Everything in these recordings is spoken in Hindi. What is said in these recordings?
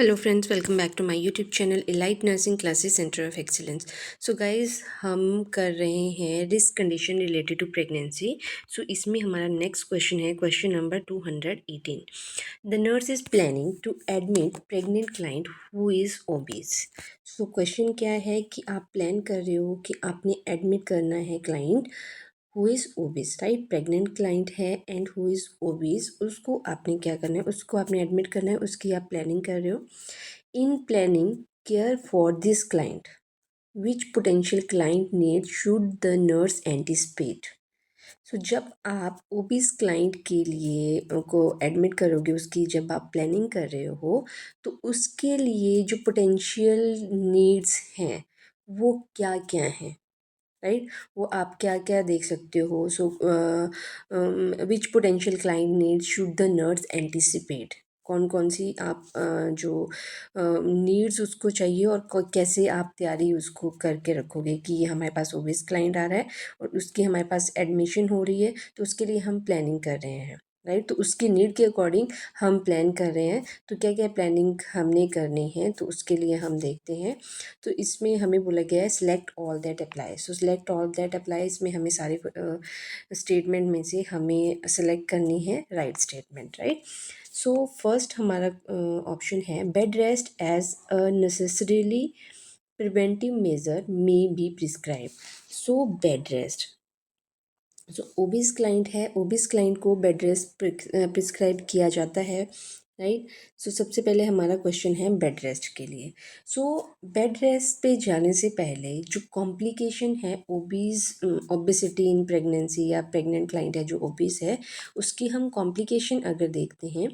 Hello friends, welcome back to my YouTube channel elite nursing classes centre of excellence. So guys, हम कर रहे हैं risk condition related to pregnancy. So इसमें हमारा नेक्स्ट क्वेश्चन है question number 218। The nurse is planning to admit pregnant client who is obese. So question क्या है कि आप प्लान कर रहे हो कि आपने एडमिट करना है client who is obese, right. Pregnant client है एंड हु इज़ ओबीस, उसको आपने क्या करना है, उसको आपने एडमिट करना है, उसकी आप प्लानिंग कर रहे हो। In planning care for this client which potential client need should the nurse anticipate. So जब आप ओबीस क्लाइंट के लिए को एडमिट करोगे, उसकी जब आप प्लानिंग कर रहे हो, तो उसके लिए जो पोटेंशियल नीड्स हैं वो क्या क्या हैं, राइट। वो आप क्या क्या देख सकते हो। So which potential client needs should the nurse anticipate, कौन कौन सी आप जो नीड्स उसको चाहिए और कैसे आप तैयारी उसको करके रखोगे कि ये हमारे पास ओबिस क्लाइंट आ रहा है और उसकी हमारे पास एडमिशन हो रही है, तो उसके लिए हम प्लानिंग कर रहे हैं, राइट। तो उसकी नीड के अकॉर्डिंग हम प्लान कर रहे हैं। तो क्या क्या प्लानिंग हमने करनी है, तो उसके लिए हम देखते हैं। तो इसमें हमें बोला गया है select all that apply. So select all that apply, इसमें हमें सारे स्टेटमेंट में से हमें सेलेक्ट करनी है right statement, right. So first हमारा ऑप्शन है bed rest as a necessarily preventive measure may be prescribe. So bed rest, so obese client है, ओबिस क्लाइंट को बेड रेस्ट प्रिस्क्राइब किया जाता है, राइट। सो सबसे पहले हमारा क्वेश्चन है बेड रेस्ट के लिए। सो बेड रेस्ट पे जाने से पहले जो कॉम्प्लिकेशन है ओबिसिटी इन प्रेगनेंसी या प्रेग्नेंट क्लाइंट है जो ओबिस है, उसकी हम कॉम्प्लिकेशन अगर देखते हैं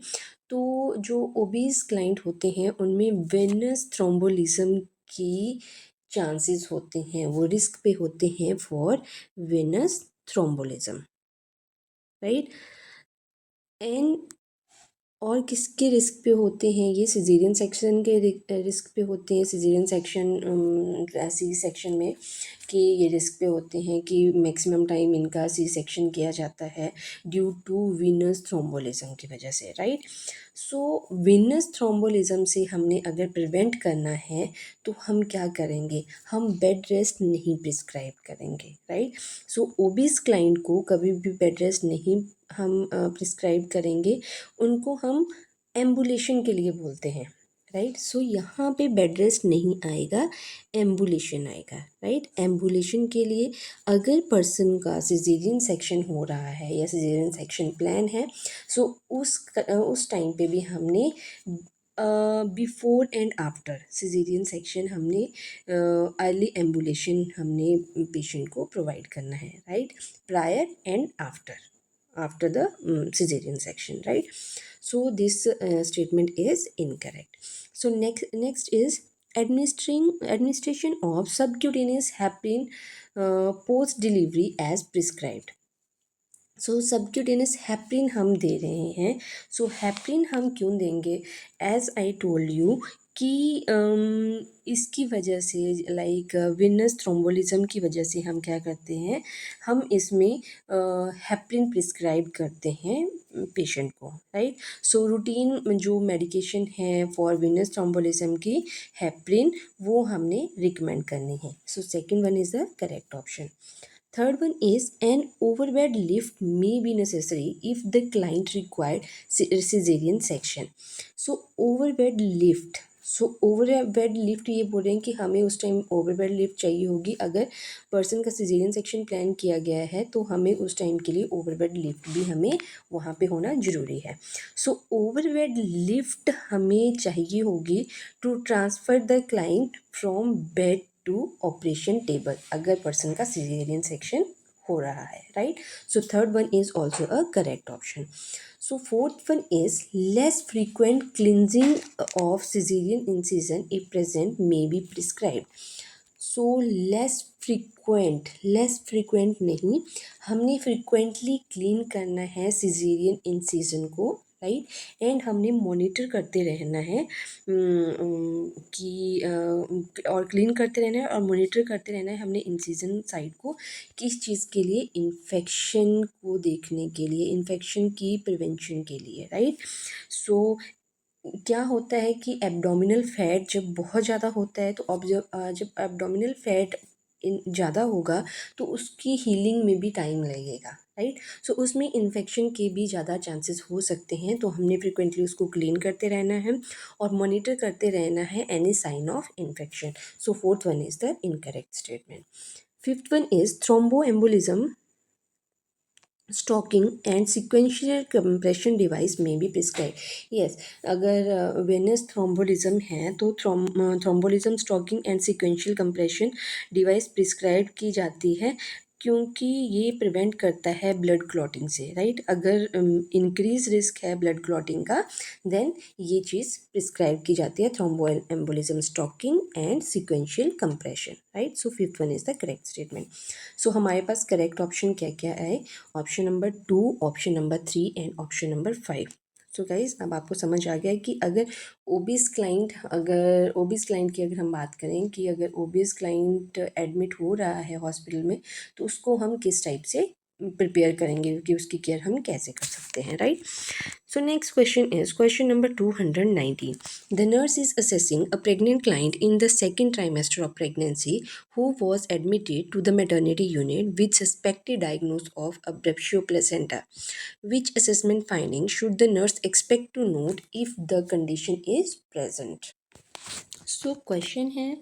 तो जो ओबिस क्लाइंट होते हैं उनमें वेनस थ्रोम्बोलिज्म की चांसेस होते हैं, वो रिस्क पे होते हैं फॉर वेनस थ्रोम्बोलिज्म, राइट। एंड और किसके रिस्क पे होते हैं, ये सिजेरियन सेक्शन के रिस्क पे होते हैं। सिजेरियन सेक्शन सी सेक्शन में कि ये रिस्क पे होते हैं कि मैक्सिमम टाइम इनका सी सेक्शन किया जाता है ड्यू टू वीनस थ्रोम्बोलिज्म की वजह से, राइट। सो वीनस थ्रोम्बोलिज्म से हमने अगर प्रिवेंट करना है तो हम क्या करेंगे, हम बेड रेस्ट नहीं प्रिस्क्राइब करेंगे, राइट। सो ओबिस क्लाइंट को कभी भी बेड रेस्ट नहीं हम प्रिस्क्राइब करेंगे, उनको हम एम्बुलेशन के लिए बोलते हैं, राइट। सो यहाँ पे बेड रेस्ट नहीं आएगा, एम्बुलेशन आएगा, राइट। एम्बुलेशन के लिए अगर पर्सन का सिजेरियन सेक्शन हो रहा है या सिजेरियन सेक्शन प्लान है, सो उस टाइम पे भी हमने before and after caesarean section हमने अर्ली एम्बुलेशन हमने पेशेंट को प्रोवाइड करना है, right. Prior and after the cesarean section, right. So this statement is incorrect. So next is administration of subcutaneous heparin post delivery as prescribed. So subcutaneous heparin हम दे रहे हैं। सो हेपरिन हम क्यों देंगे, एज आई टोल्ड यू कि इसकी वजह से लाइक विनस थ्रोम्बोलिज्म की वजह से हम क्या करते हैं, हम इसमें हेपरिन प्रिस्क्राइब करते हैं पेशेंट को, राइट। सो रूटीन जो मेडिकेशन है फॉर विनस थ्रोम्बोलिज्म की हेपरिन, वो हमने रिकमेंड करनी है। So second one is the correct option. Third one is an overbed lift may be necessary if the client required cesarean section. So overbed lift, so ओवरबेड lift ये बोल रहे हैं कि हमें उस टाइम ओवरबेड लिफ्ट चाहिए होगी। अगर पर्सन का सिजेरियन सेक्शन प्लान किया गया है तो हमें उस टाइम के लिए ओवरबेड लिफ्ट भी हमें वहाँ पे होना ज़रूरी है। सो ओवरबेड लिफ्ट हमें चाहिए होगी to transfer the client from bed to operation table, अगर पर्सन का सिजेरियन सेक्शन हो रहा है, right. So third one is also a correct option. So fourth one is less frequent cleansing of cesarean incision if present may be prescribed. So less frequent नहीं, हमने फ्रीक्वेंटली क्लीन करना है सिजेरियन इंसिजन को, राइट। एंड हमने मॉनिटर करते रहना है कि और क्लीन करते रहना है और मॉनिटर करते रहना है हमने इंसिजन साइट को, किस चीज़ के लिए, इन्फेक्शन को देखने के लिए, इन्फेक्शन की प्रिवेंशन के लिए, राइट। सो क्या होता है कि एब्डोमिनल फैट जब बहुत ज़्यादा होता है तो जब एब्डोमिनल फैट ज़्यादा होगा तो उसकी हीलिंग में भी टाइम लगेगा, राइट। सो उसमें इन्फेक्शन के भी ज़्यादा चांसेस हो सकते हैं, तो हमने फ्रिक्वेंटली उसको क्लीन करते रहना है और मॉनिटर करते रहना है any sign of infection. So fourth one is the incorrect statement. Fifth one is thromboembolism stocking and sequential compression device में भी प्रिस्क्राइब। यस, अगर वेनस थ्रोम्बोलिज्म है तो thromboembolism stocking and sequential compression device prescribe की जाती है, क्योंकि ये प्रिवेंट करता है ब्लड क्लॉटिंग से, राइट। अगर इंक्रीज रिस्क है ब्लड क्लॉटिंग का, देन ये चीज़ प्रिस्क्राइब की जाती है, thromboembolism stocking and sequential compression, right. So fifth one is the correct statement. So हमारे पास करेक्ट ऑप्शन क्या क्या है? Option number 2, option number 3 and option number 5। So guys, अब आपको समझ आ गया है कि अगर ओबीस क्लाइंट की अगर हम बात करें कि अगर ओबीस क्लाइंट एडमिट हो रहा है हॉस्पिटल में, तो उसको हम किस टाइप से प्रिपेयर करेंगे, कि उसकी केयर हम कैसे कर सकते हैं, right. So next question is question number 219. The nurse is assessing a pregnant client in the second trimester of pregnancy who was admitted to the maternity unit with suspected diagnosis of abruptio placenta. Which assessment finding should the nurse expect to note if the condition is present? So question है,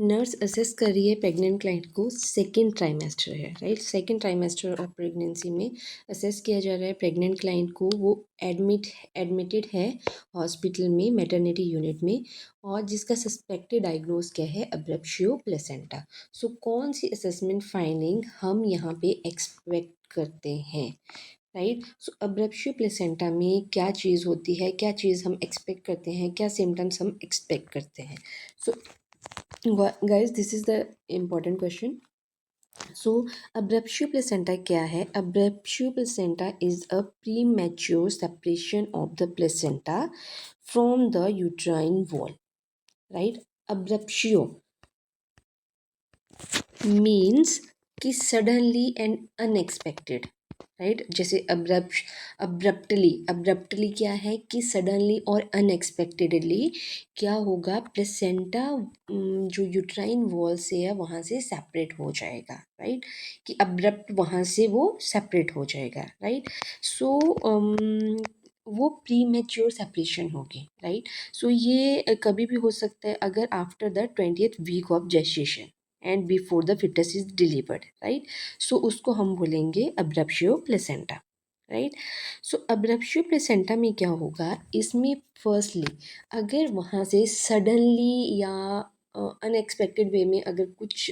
नर्स असेस कर रही है प्रेग्नेंट क्लाइंट को, सेकेंड ट्राइमेस्टर है, right. Second trimester of pregnancy में असेस किया जा रहा है प्रेग्नेंट क्लाइंट को, वो एडमिटेड है हॉस्पिटल में मैटरनिटी यूनिट में, और जिसका सस्पेक्टेड डायग्नोज क्या है, अब्रप्शियो प्लेसेंटा। सो कौन सी असेसमेंट फाइंडिंग हम यहाँ पे एक्सपेक्ट करते हैं, राइट। सो अब्रप्शियो प्लेसेंटा में क्या चीज़ होती है, क्या चीज़ हम एक्सपेक्ट करते हैं, क्या सिम्टम्स हम एक्सपेक्ट करते हैं? So guys, this is the important question. So abruptio placenta क्या है? Abruptio placenta is a premature separation of the placenta from the uterine wall, right. Abruptio means कि सडनली एंड अनएक्सपेक्टेड, राइट। जैसे अब्रप्टली क्या है कि सडनली और अनएक्सपेक्टेडली क्या होगा, प्लेसेंटा जो यूट्राइन वॉल से है वहाँ से सेपरेट हो जाएगा, राइट। कि अब्रप्ट वहाँ से वो सेपरेट हो जाएगा, राइट। सो वो प्री मेच्योर सेपरेशन होगी, राइट। सो ये कभी भी हो सकता है अगर after the 20th week of gestation and before the fetus is delivered, right. So उसको हम बोलेंगे abruptio placenta, right. So abruptio placenta में क्या होगा, इसमें फर्स्टली अगर वहाँ से सडनली या अनएक्सपेक्टेड वे में अगर कुछ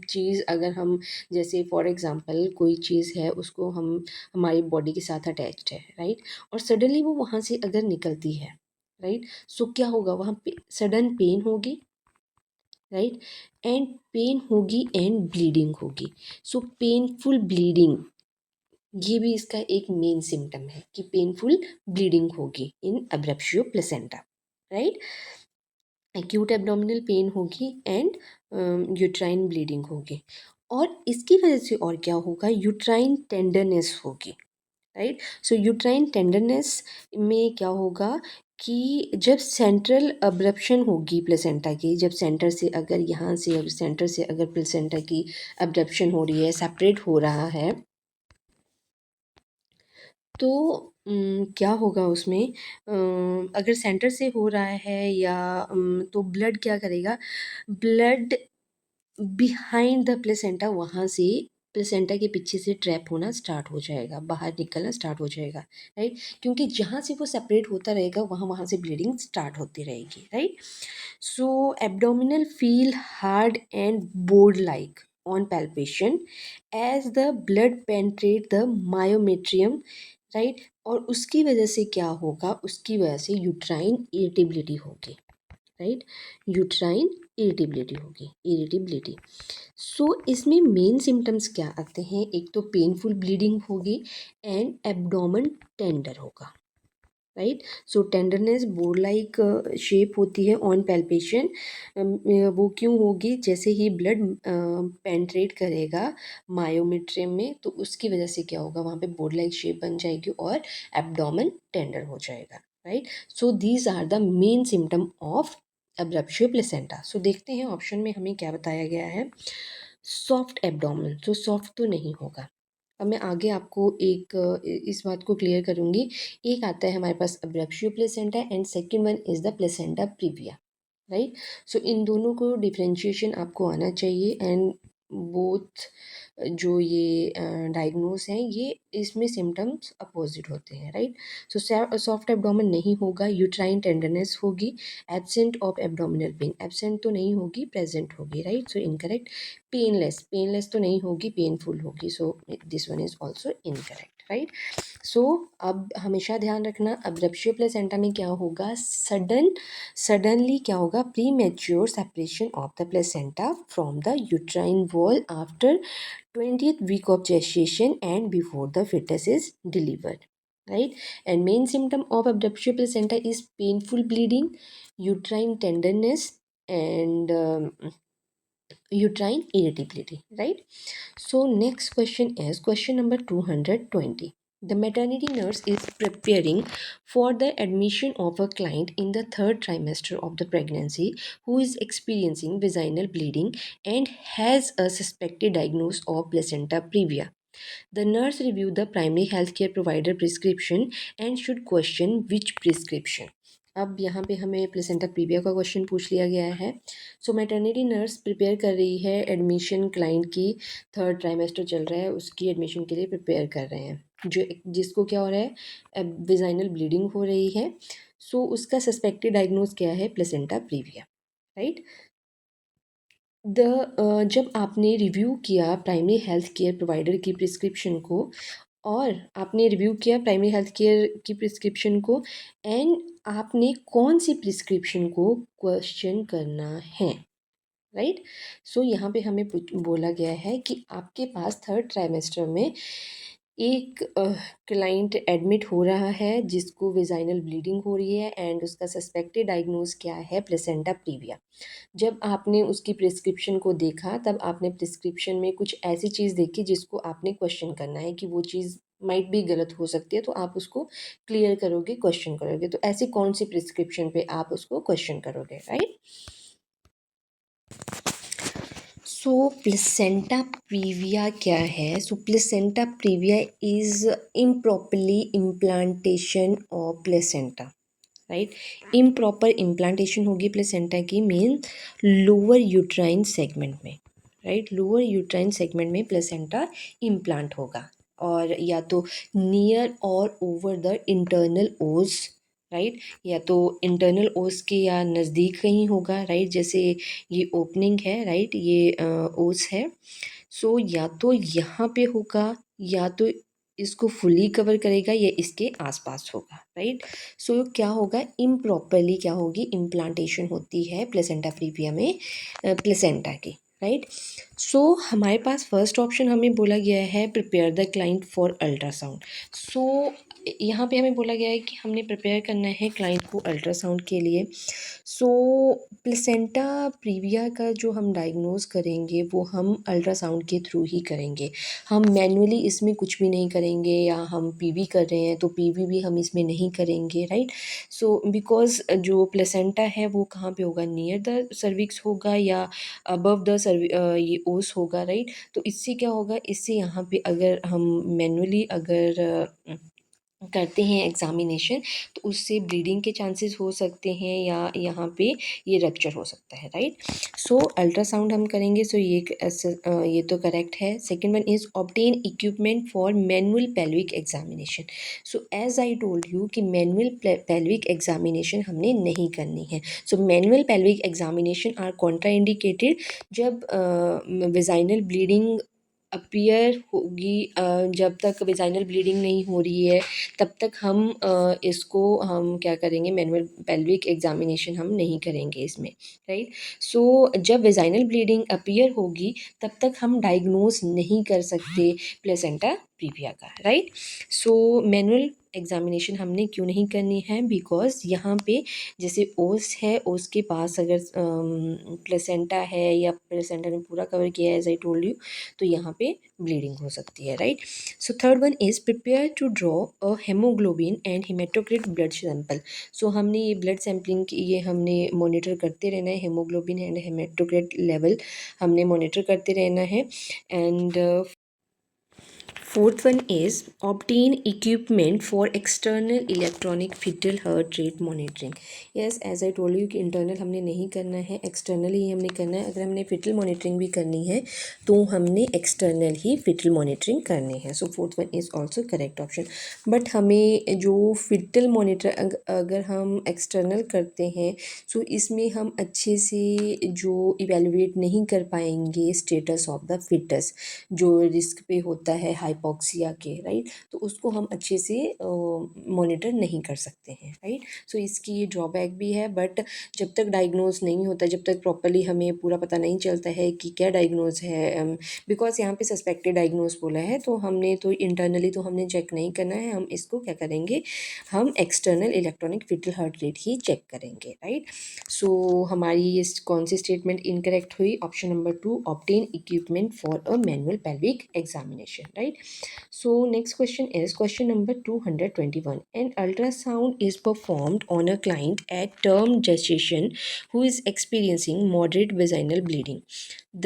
चीज़ अगर हम, जैसे फॉर एग्ज़ाम्पल कोई चीज़ है उसको हम हमारी बॉडी के साथ अटैच्ड है, राइट, और सडनली वो वहाँ से अगर निकलती है, राइट। सो क्या होगा, वहाँ पे सडन पेन होगी, राइट, एंड पेन होगी एंड ब्लीडिंग होगी। सो पेनफुल ब्लीडिंग, ये भी इसका एक मेन सिम्टम है कि पेनफुल ब्लीडिंग होगी in abruptio placenta, right. Acute abdominal pain होगी एंड यूट्राइन ब्लीडिंग होगी, और इसकी वजह से और क्या होगा, यूट्राइन टेंडरनेस होगी, राइट। सो यूट्राइन टेंडरनेस में क्या होगा कि जब सेंट्रल अब्रप्शन होगी प्लेसेंटा की, जब सेंटर से अगर यहाँ से अगर सेंटर से अगर प्लेसेंटा की अब्रप्शन हो रही है, सेपरेट हो रहा है, तो क्या होगा उसमें, अगर सेंटर से हो रहा है या तो ब्लड क्या करेगा, ब्लड बिहाइंड द प्लेसेंटा वहाँ से प्लेसेंटा के पीछे से ट्रैप होना स्टार्ट हो जाएगा, बाहर निकलना स्टार्ट हो जाएगा, राइट। क्योंकि जहाँ से वो सेपरेट होता रहेगा वहाँ वहाँ से ब्लीडिंग स्टार्ट होती रहेगी, right. So abdominal feel hard and board like on palpation as the blood penetrate the myometrium, right. और उसकी वजह से क्या होगा, उसकी वजह से यूट्राइन इरिटेबिलिटी होगी, राइट। Uterine irritability. सो इसमें मेन सिम्टम्स क्या आते हैं, एक तो पेनफुल ब्लीडिंग होगी एंड एब्डोमेन टेंडर होगा, right. So tenderness board like shape होती है ऑन पैल्पेशन, वो क्यों होगी, जैसे ही ब्लड पेंट्रेट करेगा मायोमेट्रियम में तो उसकी वजह से क्या होगा, वहाँ पे बोर लाइक शेप बन जाएगी और एब्डोमेन टेंडर हो जाएगा, right. So these are the main symptom of abruptio placenta. So देखते हैं ऑप्शन में हमें क्या बताया गया है. सॉफ्ट एब्डोमेन, तो सॉफ्ट तो नहीं होगा. अब मैं आगे आपको एक इस बात को क्लियर करूँगी. एक आता है हमारे पास abruptio placenta and second one is the placenta previa, right. So इन दोनों को डिफ्रेंशिएशन आपको आना चाहिए एंड बोथ जो ये डायग्नोस हैं ये इसमें सिम्टम्स अपोजिट होते हैं, राइट. सो सॉफ्ट एब्डोमेन नहीं होगा, यूट्राइन टेंडरनेस होगी, absent of abdominal pain, absent तो नहीं होगी, प्रेजेंट होगी, right. So incorrect. Painless, painless तो नहीं होगी, पेनफुल होगी. So this one is also incorrect, right. So अब हमेशा ध्यान रखना एब्रप्शियो प्लेसेंटा में क्या होगा, सडनली क्या होगा, pre mature separation of the placenta from the uterine wall after 20th week of gestation and before the fetus is delivered, right. And main symptom of abruptio placenta is painful bleeding, uterine tenderness, and uterine irritability, right. So next question is question number 220. The maternity nurse is preparing for the admission of a client in the third trimester of the pregnancy who is experiencing vaginal bleeding and has a suspected diagnosis of placenta previa. The nurse reviewed the primary healthcare provider prescription and should question which prescription. अब यहाँ पे हमें प्लेसेंटा प्रीविया का क्वेश्चन पूछ लिया गया है. सो मैटरनिटी नर्स प्रिपेयर कर रही है एडमिशन क्लाइंट की, थर्ड ट्राइमेस्टर चल रहा है उसकी एडमिशन के लिए प्रिपेयर कर रहे हैं, जो जिसको क्या हो रहा है, वेजाइनल ब्लीडिंग हो रही है. सो उसका सस्पेक्टेड डायग्नोज क्या है, प्लेसेंटा प्रीविया, राइट. जब आपने रिव्यू किया प्राइमरी हेल्थ केयर प्रोवाइडर की प्रिस्क्रिप्शन को, और आपने रिव्यू किया प्राइमरी हेल्थ केयर की प्रिस्क्रिप्शन को, एंड आपने कौन सी प्रिस्क्रिप्शन को क्वेश्चन करना है, राइट. सो यहाँ पे हमें बोला गया है कि आपके पास थर्ड ट्राइमेस्टर में एक क्लाइंट एडमिट हो रहा है जिसको वेजाइनल ब्लीडिंग हो रही है एंड उसका सस्पेक्टेड डायग्नोज क्या है, प्लेसेंटा प्रीविया. जब आपने उसकी प्रिस्क्रिप्शन को देखा तब आपने प्रिस्क्रिप्शन में कुछ ऐसी चीज़ देखी जिसको आपने क्वेश्चन करना है कि वो चीज़ माइट भी गलत हो सकती है, तो आप उसको क्लियर करोगे, क्वेश्चन करोगे. तो ऐसी कौन सी प्रिस्क्रिप्शन पे आप उसको क्वेश्चन करोगे, राइट. सो प्लेसेंटा प्रीविया क्या है. So placenta previa is improperly implantation of placenta, right. Improper implantation होगी प्लेसेंटा की मेन लोअर यूट्राइन सेगमेंट में, राइट. लोअर यूट्राइन सेगमेंट में प्लेसेंटा इम्प्लांट होगा, और या तो नियर और over the internal os, right. या तो इंटरनल ओस के या नज़दीक कहीं होगा, राइट. जैसे ये ओपनिंग है, राइट, ये ओस है. सो या तो यहाँ पे होगा या तो इसको फुली कवर करेगा या इसके आसपास होगा, राइट. सो क्या होगा, इम्प्रॉपरली क्या होगी, इम्प्लांटेशन होती है प्लेसेंटा प्रीविया में प्लेसेंटा की, राइट. सो हमारे पास फर्स्ट ऑप्शन हमें बोला गया है prepare the client for ultrasound. So यहाँ पे हमें बोला गया है कि हमने प्रिपेयर करना है क्लाइंट को अल्ट्रासाउंड के लिए. सो प्लेसेंटा प्रीविया का जो हम डायग्नोज करेंगे वो हम अल्ट्रासाउंड के थ्रू ही करेंगे. हम मैनुअली इसमें कुछ भी नहीं करेंगे, या हम पीवी कर रहे हैं तो पीवी भी हम इसमें नहीं करेंगे, राइट. सो बिकॉज जो प्लेसेंटा है वो कहाँ पे होगा, नियर द सर्विक्स होगा या अबव द ये ओस होगा, राइट. तो इससे क्या होगा, इससे यहाँ पे अगर हम मैनुअली अगर करते हैं एग्जामिनेशन तो उससे ब्लीडिंग के चांसेस हो सकते हैं या यहाँ पे ये रप्चर हो सकता है, राइट. सो अल्ट्रासाउंड हम करेंगे. सो ये तो करेक्ट है. Second one is obtain equipment for manual pelvic examination. So as I told you कि मैनुअल पेल्विक एग्जामिनेशन हमने नहीं करनी है. So manual pelvic examination are contraindicated जब वेजाइनल ब्लीडिंग अपीयर होगी. जब तक वेजाइनल ब्लीडिंग नहीं हो रही है तब तक हम इसको हम क्या करेंगे, मैनुअल पेल्विक एग्जामिनेशन हम नहीं करेंगे इसमें, राइट. सो जब वेजाइनल ब्लीडिंग अपीयर होगी तब तक हम डायग्नोज नहीं कर सकते प्लेसेंटा प्रीविया का, राइट. सो मैनुअल एग्जामिनेशन हमने क्यों नहीं करनी है, बिकॉज यहाँ पे जैसे ओस है, ओस के पास अगर प्लेसेंटा है या प्लेसेंटा ने पूरा कवर किया है एज आई टोल्ड यू, तो यहाँ पे ब्लीडिंग हो सकती है, right. So third one is prepare to draw a haemoglobin and haematocrit blood sample. So हमने ये ब्लड सैम्पलिंग की ये हमने मॉनिटर करते रहना है, हेमोग्लोबिन एंड हेमेटोक्रिट लेवल हमने मॉनिटर करते रहना है। And fourth one is obtain equipment for external electronic fetal heart rate monitoring. Yes, as I told you कि internal हमने नहीं करना है, external ही हमने करना है। अगर हमने fetal monitoring भी करनी है तो हमने external ही fetal monitoring करनी है। So fourth one is also correct option. But हमें जो fetal monitor अगर हम external करते हैं so इसमें हम अच्छे से जो evaluate नहीं कर पाएंगे status of the fetus, जो रिस्क पे होता है हाइपोक्सिया के, राइट, तो उसको हम अच्छे से मॉनिटर नहीं कर सकते हैं, राइट। सो इसकी ये ड्रॉबैक भी है, बट जब तक डायग्नोज नहीं होता, जब तक प्रॉपरली हमें पूरा पता नहीं चलता है कि क्या डायग्नोज है, बिकॉज यहाँ पे सस्पेक्टेड डायग्नोज बोला है तो हमने तो इंटरनली तो हमने चेक नहीं करना है, हम इसको क्या करेंगे, हम external electronic fetal heart rate ही चेक करेंगे, राइट। सो हमारी ये कौन सी स्टेटमेंट इनकरेक्ट हुई, option number 2, obtain equipment for a manual pelvic examination, right? So next question is question number 221. An ultrasound is performed on a client at term gestation who is experiencing moderate vaginal bleeding.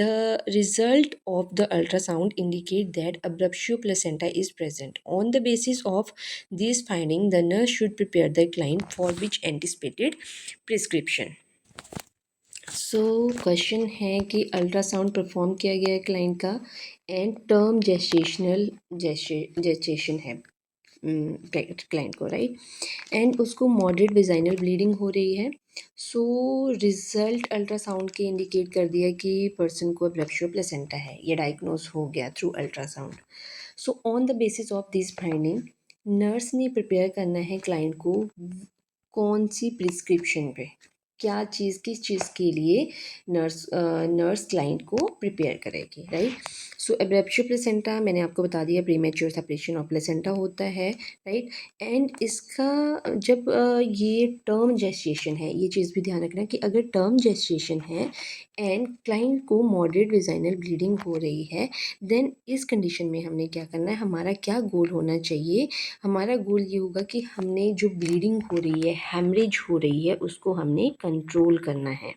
The result of the ultrasound indicate that abruptio placenta is present. On the basis of this finding, the nurse should prepare the client for which anticipated prescription. So question है कि अल्ट्रासाउंड परफॉर्म किया गया है क्लाइंट का एंड टर्म जेस्टेशन है क्लाइंट को, राइट, एंड उसको मॉडरेट वेजाइनल ब्लीडिंग हो रही है। सो रिजल्ट अल्ट्रासाउंड के इंडिकेट कर दिया कि पर्सन को एब्रप्शियो प्लेसेंटा है, ये डायग्नोज हो गया through ultrasound. So on the basis of this finding nurse ने प्रिपेयर करना है क्लाइंट को कौन सी प्रिस्क्रिप्शन पे, क्या चीज़ किस चीज़ के लिए नर्स क्लाइंट को प्रिपेयर करेगी, राइट। सो एब्रेप्शियो प्लेसेंटा मैंने आपको बता दिया प्रीमेच्योर सेपरेशन ऑफ प्लेसेंटा होता है, राइट। एंड इसका जब ये टर्म जेस्टेशन है, ये चीज़ भी ध्यान रखना कि अगर टर्म जेस्टेशन है एंड क्लाइंट को मॉडरेट वेजाइनल ब्लीडिंग हो रही है, देन इस कंडीशन में हमने क्या करना है, हमारा क्या गोल होना चाहिए, हमारा गोल ये होगा कि हमने जो ब्लीडिंग हो रही है, हैमरेज हो रही है, उसको हमने कंट्रोल करना है,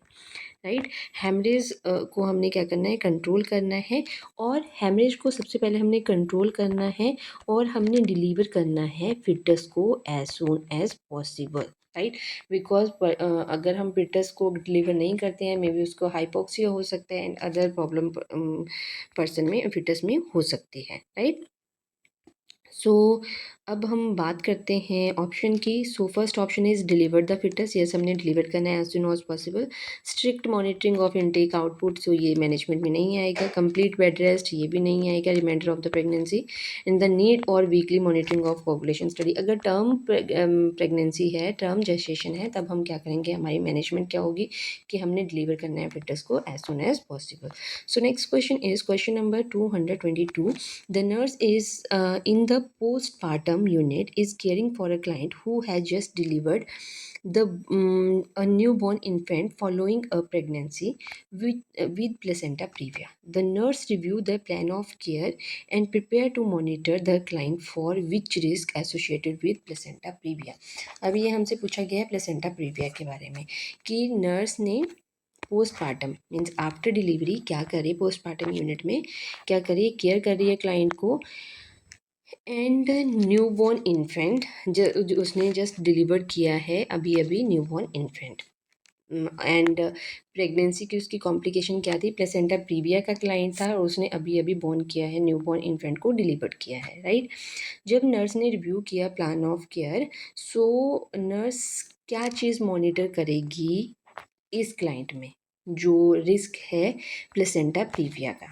राइट। हैमरेज को हमने क्या करना है, कंट्रोल करना है, और हैमरेज को सबसे पहले हमने कंट्रोल करना है और हमने डिलीवर करना है फिटस को as soon as possible, right. Because अगर हम फिटस को डिलीवर नहीं करते हैं, मे बी उसको हाइपोक्सिया हो सकता है एंड अदर प्रॉब्लम पर्सन में फिटस में हो सकती है, राइट। सो अब हम बात करते हैं ऑप्शन की। So first option is deliver the fetus, yes हमने डिलीवर करना है as soon as possible. Strict monitoring of intake output, so ये मैनेजमेंट में नहीं आएगा। कंप्लीट बेड रेस्ट, ये भी नहीं आएगा। Reminder of the pregnancy in the need और weekly monitoring of population study, अगर टर्म प्रेगनेंसी है, टर्म जेस्टेशन है, तब हम क्या करेंगे, हमारी मैनेजमेंट क्या होगी कि हमने डिलीवर करना है फिटस को as soon as possible. So next question is question number 222. The nurse is in the postpartum unit is caring for a client who has just delivered a newborn infant following a pregnancy with placenta previa. The nurse review the plan of care and prepare to monitor the client for which risk associated with placenta previa. अब ये हमसे पूछा गया है placenta previa के बारे में कि नर्स ने पोस्टपार्टम मीन्स आफ्टर डिलीवरी क्या करे, पोस्टपार्टम यूनिट में क्या करे, केयर कर रही है क्लाइंट को एंड न्यूबॉर्न इन्फेंट जो उसने जस्ट डिलीवर किया है अभी अभी न्यूबॉर्न इन्फेंट, एंड प्रेगनेंसी की उसकी कॉम्प्लिकेशन क्या थी, प्लेसेंटा प्रीविया का क्लाइंट था और उसने अभी अभी बॉर्न किया है, न्यूबॉर्न इन्फेंट को डिलीवर किया है, राइट। जब नर्स ने रिव्यू किया plan of care, so nurse क्या चीज़ मॉनिटर करेगी इस क्लाइंट में जो रिस्क है प्लेसेंटा प्रीविया का,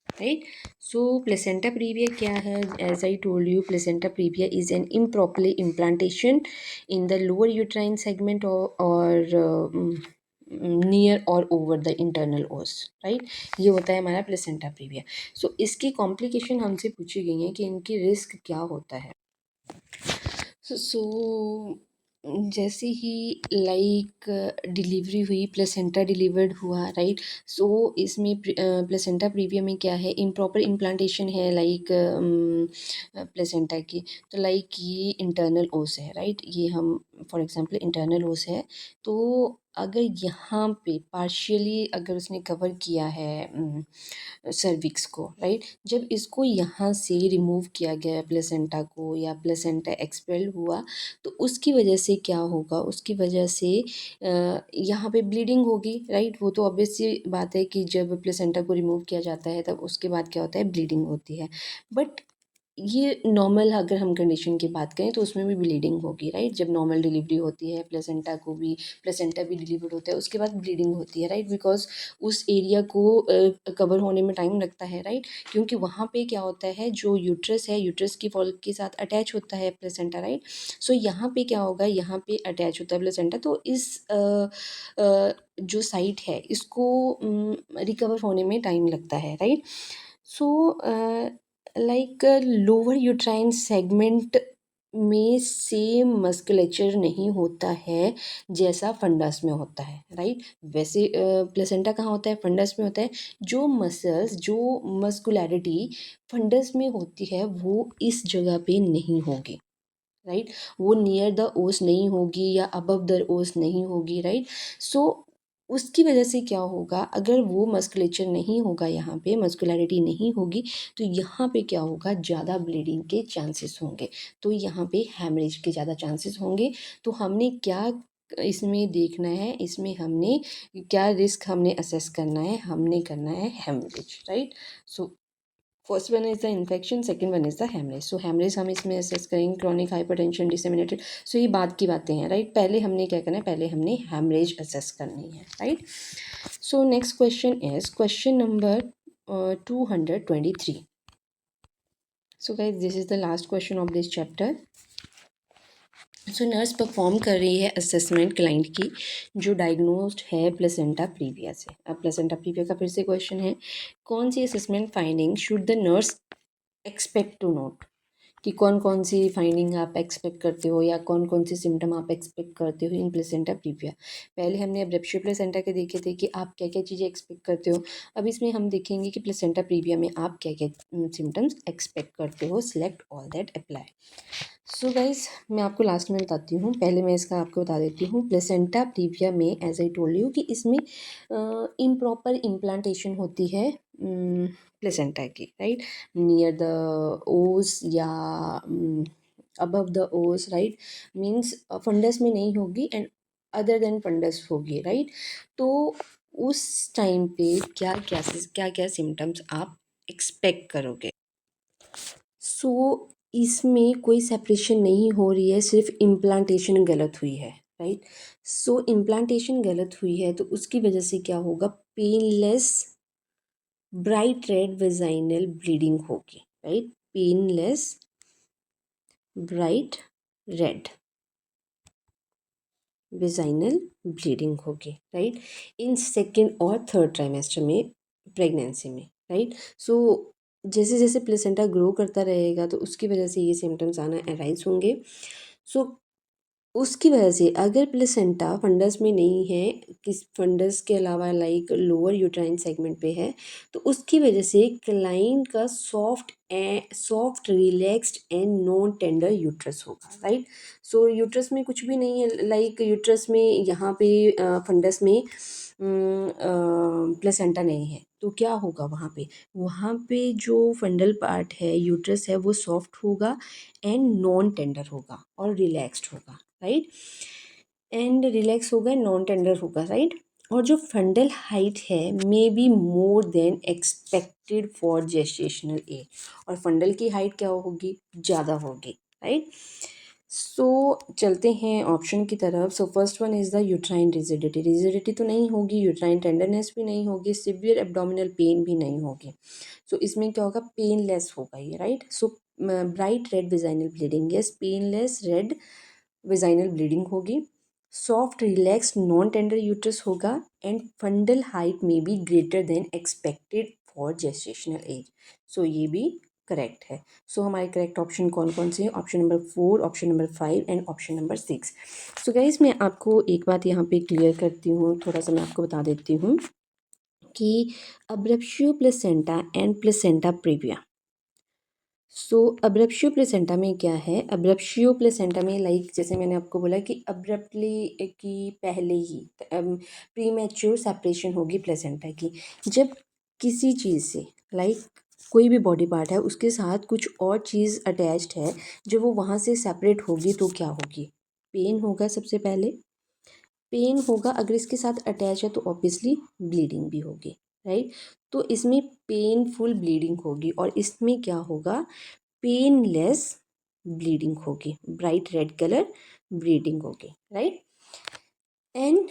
राइट। सो प्लेसेंटा प्रीविया क्या है, as I told you placenta previa is an improperly implantation in the lower uterine segment और नियर और over the internal os, right. ये होता है हमारा प्लेसेंटा प्रीविया। सो इसकी कॉम्प्लिकेशन हमसे पूछी गई है कि इनकी रिस्क क्या होता है। सो जैसे ही लाइक डिलीवरी हुई, प्लेसेंटा डिलीवर्ड हुआ, राइट। सो इसमें प्लेसेंटा प्रीविया में क्या है, इम्प्रॉपर इम्प्लांटेशन है लाइक प्लेसेंटा की। तो लाइक ये इंटरनल ओस है, राइट। ये हम फॉर एग्जांपल इंटरनल ओस है। तो अगर यहाँ पे पार्शियली अगर उसने कवर किया है सर्विक्स को, राइट, जब इसको यहाँ से रिमूव किया गया प्लेसेंटा को या प्लेसेंटा एक्सपेल हुआ, तो उसकी वजह से क्या होगा, उसकी वजह से यहाँ पे ब्लीडिंग होगी, राइट। वो तो ऑब्वियस सी बात है कि जब प्लेसेंटा को रिमूव किया जाता है तब उसके बाद क्या होता है, ब्लीडिंग होती है। बट ये नॉर्मल अगर हम कंडीशन की बात करें तो उसमें भी ब्लीडिंग होगी, राइट। जब नॉर्मल डिलीवरी होती है, प्लेसेंटा भी डिलीवर होता है, उसके बाद ब्लीडिंग होती है, राइट। बिकॉज उस एरिया को कवर होने में टाइम लगता है, राइट। क्योंकि वहाँ पे क्या होता है, जो यूट्रस है, यूट्रस की वॉल के साथ अटैच होता है प्लेसेंटा, राइट। सो यहाँ पे क्या होगा, यहाँ पे अटैच होता है प्लेसेंटा, तो इस जो साइट है इसको रिकवर होने में टाइम लगता है, right. So like lower uterine segment में सेम मस्कुलेचर नहीं होता है जैसा फंडस में होता है, राइट। वैसे प्लेसेंटा कहाँ होता है, फंडस में होता है। जो मसल्स, जो मस्कुलैरिटी फंडस में होती है वो इस जगह पे नहीं होगी, राइट। वो नियर द ओस नहीं होगी या अबव द ओस नहीं होगी, राइट। सो उसकी वजह से क्या होगा, अगर वो मस्कुलेचर नहीं होगा, यहाँ पे मस्कुलैरिटी नहीं होगी, तो यहाँ पे क्या होगा, ज़्यादा ब्लीडिंग के चांसेस होंगे। तो यहाँ पे हैमरेज के ज़्यादा चांसेस होंगे। तो हमने क्या इसमें देखना है, इसमें हमने क्या रिस्क हमने असेस करना है, हमने करना है haemorrhage, right. So first one is the infection, second one is the haemorrhage. So haemorrhage हम इसमें असेस करेंगे, क्रॉनिक हाइपरटेंशन, डिसेमिनेटेड। सो ये बाद की बातें हैं, राइट। पहले हमने क्या करना है, पहले हमने हेमरेज असेस करनी है, right. So next question is question number 223. So guys this is the last question of this chapter. So nurse perform कर रही है असेसमेंट क्लाइंट की जो डायग्नोस्ड है प्लेसेंटा प्रीविया से। अब प्लेसेंटा प्रीविया का फिर से क्वेश्चन है, कौन सी assessment finding should the nurse expect to note, कि कौन कौन सी फाइंडिंग आप एक्सपेक्ट करते हो या कौन कौन सी सिम्टम आप एक्सपेक्ट करते हो इन प्लेसेंटा प्रीविया। पहले हमने एब्रेप्शियो प्लेसेंटा के देखे थे कि आप क्या क्या चीज़ें एक्सपेक्ट करते हो। अब इसमें हम देखेंगे कि प्लेसेंटा प्रीविया में आप क्या क्या सिम्टम्स एक्सपेक्ट करते हो। Select all that apply. So guys मैं आपको लास्ट में बताती हूँ, पहले मैं इसका आपको बता देती हूँ। प्लेसेंटा प्रीविया में एज आई टोल्ड यू कि इसमें इम्प्रॉपर इम्प्लांटेशन होती है प्लेसेंटा की, राइट, नियर द ओस या अबव द ओस, राइट। मीन्स फंडस में नहीं होगी एंड अदर देन फंडस होगी, राइट। तो उस टाइम पे क्या क्या सिम्टम्स आप एक्सपेक्ट करोगे। सो इसमें कोई सेपरेशन नहीं हो रही है, सिर्फ इम्प्लांटेशन गलत हुई है, राइट। सो इम्प्लांटेशन गलत हुई है तो उसकी वजह से क्या होगा, painless bright red vaginal bleeding होगी, right. Painless bright red vaginal bleeding होगी, राइट, इन सेकेंड और थर्ड ट्राइमेस्टर में प्रेगनेंसी में, राइट। सो जैसे जैसे प्लेसेंटा ग्रो करता रहेगा तो उसकी वजह से ये सिम्टम्स आना अराइज होंगे। सो उसकी वजह से अगर प्लेसेंटा फंडस में नहीं है, किस फंडस के अलावा लाइक लोअर यूट्राइन सेगमेंट पे है, तो उसकी वजह से क्लाइंट का soft relaxed and non tender uterus होगा, राइट। सो यूट्रस में कुछ भी नहीं है, लाइक यूट्रस में यहाँ पे फंडस में प्लेसेंटा नहीं है, तो क्या होगा वहाँ पे जो फंडल पार्ट है, यूट्रस है, वो सॉफ्ट होगा एंड नॉन टेंडर होगा और रिलैक्स्ड होगा, राइट। एंड रिलैक्स होगा, नॉन टेंडर होगा, राइट। और जो फंडल हाइट है may be more than expected for gestational as, और फंडल की हाइट क्या होगी, ज़्यादा होगी, राइट। सो चलते हैं ऑप्शन की तरफ। सो first one is the uterine rigidity. Rigidity तो नहीं होगी, यूट्राइन टेंडरनेस भी नहीं होगी, सिवियर एब्डोमिनल पेन भी नहीं होगी। सो इसमें क्या होगा, पेनलेस होगा ये, right. So bright red vaginal bleeding, yes, painless red vaginal bleeding होगी। Soft relax non tender uterus होगा एंड फंडल हाइट में be greater than expected for gestational age. So ये भी करेक्ट है। सो हमारे करेक्ट ऑप्शन कौन कौन से हैं? Option number 4, option number 5 and option number 6। So guys मैं आपको एक बात यहाँ पे क्लियर करती हूँ, थोड़ा सा मैं आपको बता देती हूँ कि abruptio placenta and placenta previa. So abruptio placenta में क्या है? अब्रप्शियो प्लेसेंटा में लाइक जैसे मैंने आपको बोला कि अब्रप्टली कि पहले ही प्रीमेच्योर सेपरेशन होगी प्लेसेंटा की। जब किसी चीज़ से लाइक कोई भी बॉडी पार्ट है उसके साथ कुछ और चीज़ अटैच्ड है, जब वो वहाँ से सेपरेट होगी तो क्या होगी? पेन होगा सबसे पहले। पेन होगा, अगर इसके साथ अटैच है तो ऑब्वियसली ब्लीडिंग भी होगी, राइट? तो इसमें पेनफुल ब्लीडिंग होगी और इसमें क्या होगा? पेनलेस ब्लीडिंग होगी, ब्राइट रेड कलर ब्लीडिंग होगी, राइट? एंड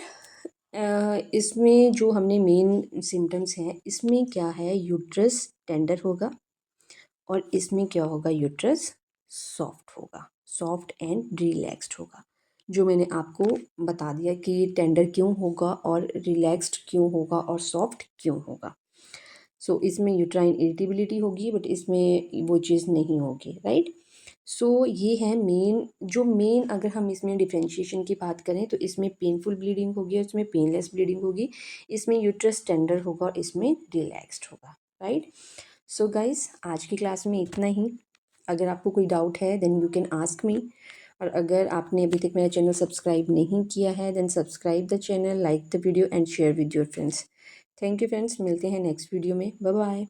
इसमें जो हमने मेन सिम्टम्स हैं, इसमें क्या है? यूट्रस टेंडर होगा और इसमें क्या होगा? यूट्रस सॉफ्ट होगा, सॉफ्ट एंड रिलैक्स्ड होगा। जो मैंने आपको बता दिया कि टेंडर क्यों होगा और रिलैक्स्ड क्यों होगा और सॉफ्ट क्यों होगा। सो इसमें यूट्राइन इरिटेबिलिटी होगी बट इसमें वो चीज़ नहीं होगी, राइट? सो ये है मेन, जो मेन अगर हम इसमें डिफ्रेंशिएशन की बात करें तो इसमें पेनफुल ब्लीडिंग होगी और इसमें पेनलेस ब्लीडिंग होगी, इसमें यूट्रस टेंडर होगा और इसमें रिलैक्स्ड होगा, राइट? सो गाइस आज की क्लास में इतना ही। अगर आपको कोई डाउट है then you can ask me, और अगर आपने अभी तक मेरा चैनल सब्सक्राइब नहीं किया है then subscribe the channel, like the video and share with your friends. Thank you friends, मिलते हैं नेक्स्ट वीडियो में। Bye bye.